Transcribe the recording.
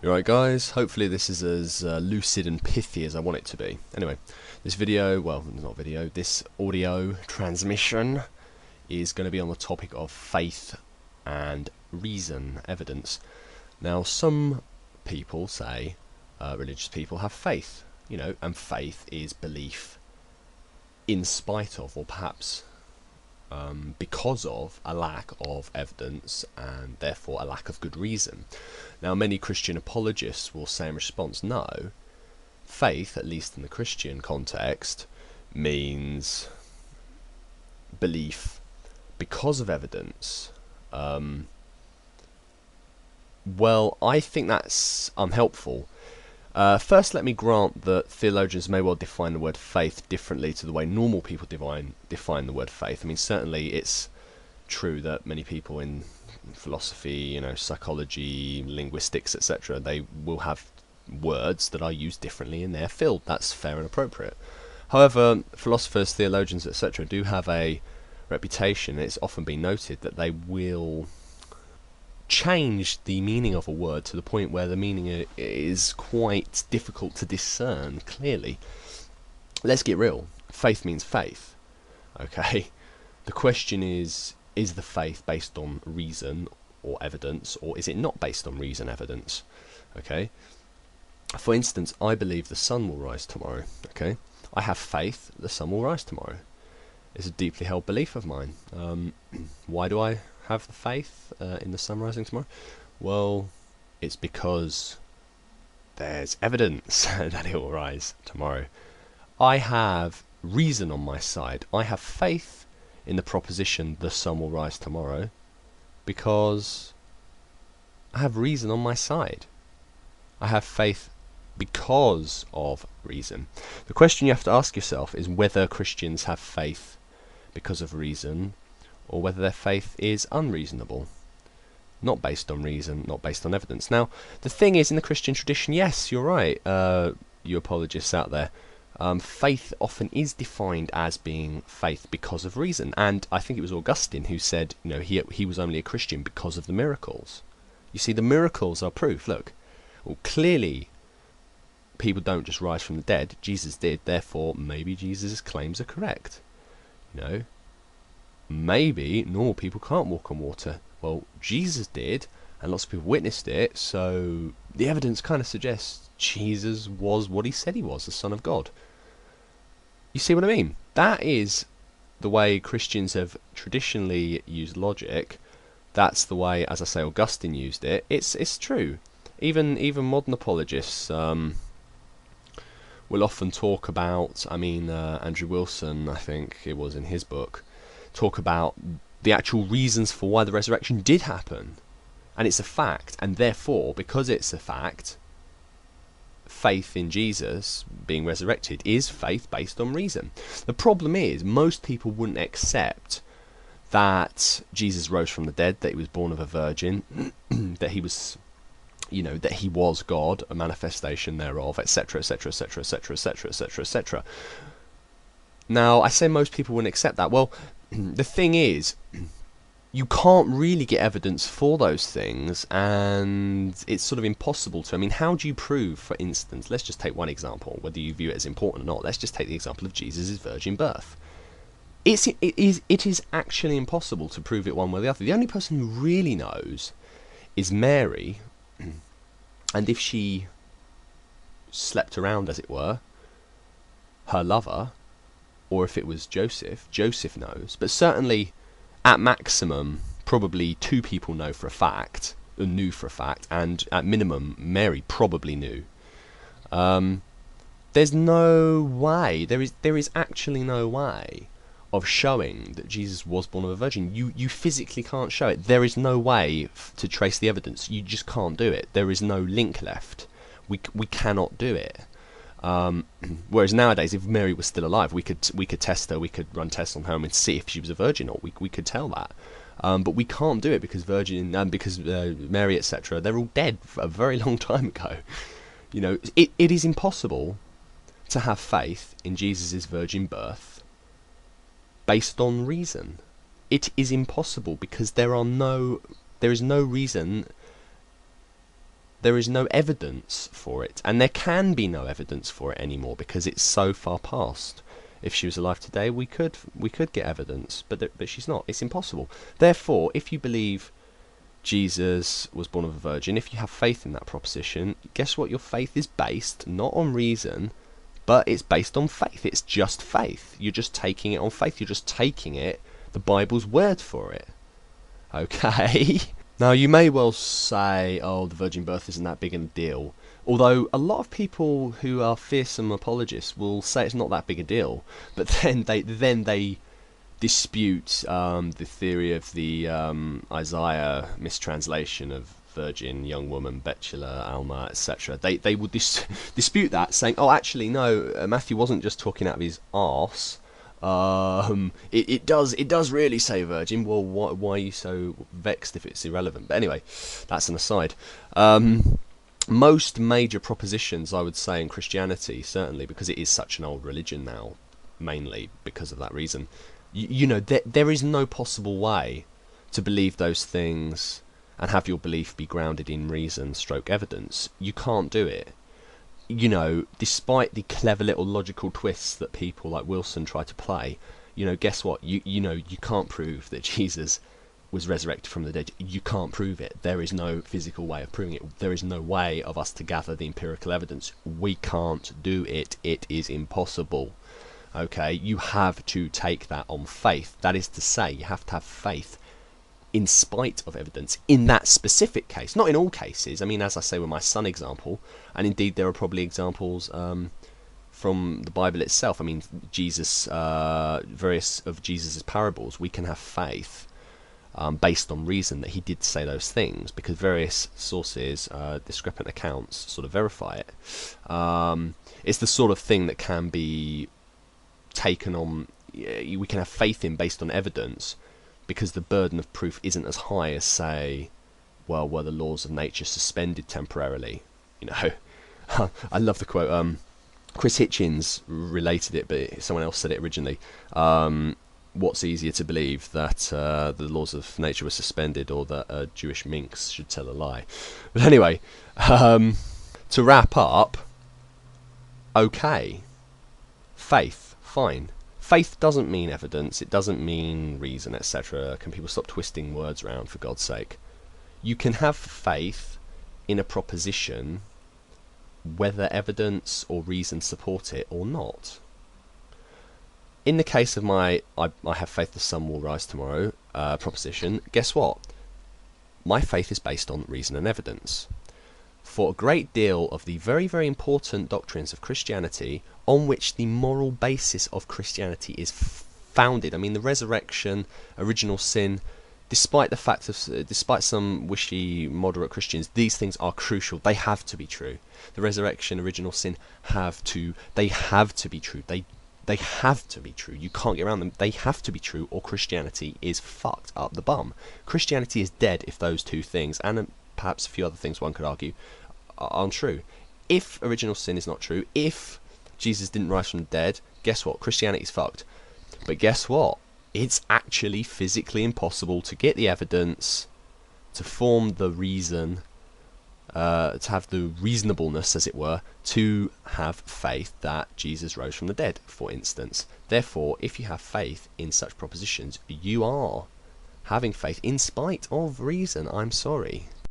Alright guys, hopefully this is as lucid and pithy as I want it to be. Anyway, this video, well not video, this audio transmission is going to be on the topic of faith and reason, evidence. Now some people say, religious people have faith, and faith is belief in spite of, or perhaps because of, a lack of evidence and therefore a lack of good reason. Now many Christian apologists will say in response, no, faith, at least in the Christian context, means belief because of evidence. Well, I think that's unhelpful. First, let me grant that theologians may well define the word faith differently to the way normal people define the word faith. I mean, certainly it's true that many people in philosophy, psychology, linguistics, etc., they will have words that are used differently in their field. That's fair and appropriate. However, philosophers, theologians, etc., do have a reputation. It's often been noted that they will change the meaning of a word to the point where the meaning is quite difficult to discern clearly. Let's get real. Faith means faith. Okay? The question is the faith based on reason or evidence, or is it not based on reason, evidence? Okay? For instance, I believe the sun will rise tomorrow. Okay? I have faith the sun will rise tomorrow. It's a deeply held belief of mine. Why do I have the faith in the sun rising tomorrow? Well, it's because there's evidence that it will rise tomorrow. I have reason on my side. I have faith in the proposition the sun will rise tomorrow because I have reason on my side. I have faith because of reason. The question you have to ask yourself is whether Christians have faith because of reason, or whether their faith is unreasonable, not based on reason, not based on evidence. Now, the thing is, in the Christian tradition, yes, you're right, you apologists out there, faith often is defined as being faith because of reason, and I think it was Augustine who said, he was only a Christian because of the miracles. You see, the miracles are proof. Look, well, clearly people don't just rise from the dead. Jesus did, therefore maybe Jesus' claims are correct. Maybe normal people can't walk on water. Well, Jesus did, and lots of people witnessed it, so the evidence kind of suggests Jesus was what he said he was, the Son of God. You see what I mean? That is the way Christians have traditionally used logic. That's the way, as I say, Augustine used it. It's true. Even modern apologists will often talk about, Andrew Wilson, I think it was in his book, talk about the actual reasons for why the resurrection did happen. And it's a fact, and therefore, because it's a fact, faith in Jesus being resurrected is faith based on reason. The problem is, most people wouldn't accept that Jesus rose from the dead, that he was born of a virgin, that he was that he was God, a manifestation thereof, etc., etc., etc., etc., etc., etc., etc. Now, I say most people wouldn't accept that. Well, the thing is, you can't really get evidence for those things, and it's sort of impossible to. How do you prove, for instance, let's just take one example, whether you view it as important or not, let's just take the example of Jesus' virgin birth. It is actually impossible to prove it one way or the other. The only person who really knows is Mary, and if she slept around, as it were, her lover, or if it was Joseph knows, but certainly at maximum probably two people knew for a fact, and at minimum Mary probably knew. There's no way, there is actually no way of showing that Jesus was born of a virgin. You physically can't show it. There is no way to trace the evidence. You just can't do it. There is no link left. We cannot do it. Whereas nowadays, if Mary was still alive, we could test her. We could run tests on her and see if she was a virgin, or we could tell that. But we can't do it because Mary, etc., they're all dead a very long time ago. It is impossible to have faith in Jesus' virgin birth based on reason. It is impossible because there is no reason There is no evidence for it, and there can be no evidence for it anymore because it's so far past. If she was alive today, we could get evidence, but she's not. It's impossible. Therefore, if you believe Jesus was born of a virgin, if you have faith in that proposition, guess what? Your faith is based not on reason, but it's based on faith. It's just faith. You're just taking it on faith. You're just taking it, the Bible's word for it. Okay? Now, you may well say, oh, the virgin birth isn't that big a deal. Although a lot of people who are fearsome apologists will say it's not that big a deal, but then they dispute the theory of the Isaiah mistranslation of virgin, young woman, Betula, Alma, etc. They would dispute that, saying, oh, actually, no, Matthew wasn't just talking out of his arse. It does really say virgin. Well, why are you so vexed if it's irrelevant? But anyway, that's an aside. Most major propositions, I would say, in Christianity, certainly because it is such an old religion now, mainly because of that reason, you know, there is no possible way to believe those things and have your belief be grounded in reason stroke evidence. You can't do it. You know, despite the clever little logical twists that people like Wilson try to play, you know, guess what? You know, you can't prove that Jesus was resurrected from the dead. You can't prove it. There is no physical way of proving it. There is no way of us to gather the empirical evidence. We can't do it. It is impossible. Okay, you have to take that on faith. That is to say, you have to have faith in spite of evidence in that specific case, not in all cases. I mean, as I say with my son example, and indeed there are probably examples from the Bible itself. I mean, Jesus, various of Jesus's parables, we can have faith based on reason that he did say those things, because various sources, discrepant accounts, sort of verify it. It's the sort of thing that can be taken on, we can have faith in based on evidence, because the burden of proof isn't as high as, say, well, were the laws of nature suspended temporarily? You know, I love the quote. Chris Hitchens related it, but someone else said it originally. What's easier to believe, that the laws of nature were suspended, or that Jewish minks should tell a lie? But anyway, to wrap up, okay, faith, fine. Faith doesn't mean evidence, it doesn't mean reason, etc. Can people stop twisting words around, for God's sake? You can have faith in a proposition whether evidence or reason support it or not. In the case of my I have faith the sun will rise tomorrow proposition, guess what? My faith is based on reason and evidence. For a great deal of the very, very important doctrines of Christianity, on which the moral basis of Christianity is founded, I mean, the resurrection, original sin, despite the fact of, despite some wishy, moderate Christians, these things are crucial. They have to be true. The resurrection, original sin, they have to be true. They have to be true. You can't get around them. They have to be true, or Christianity is fucked up the bum. Christianity is dead if those two things, and perhaps a few other things one could argue, aren't true. If original sin is not true, if Jesus didn't rise from the dead, guess what? Christianity's fucked. But guess what? It's actually physically impossible to get the evidence, to form the reason, to have the reasonableness, as it were, to have faith that Jesus rose from the dead, for instance. Therefore, if you have faith in such propositions, you are having faith in spite of reason. I'm sorry.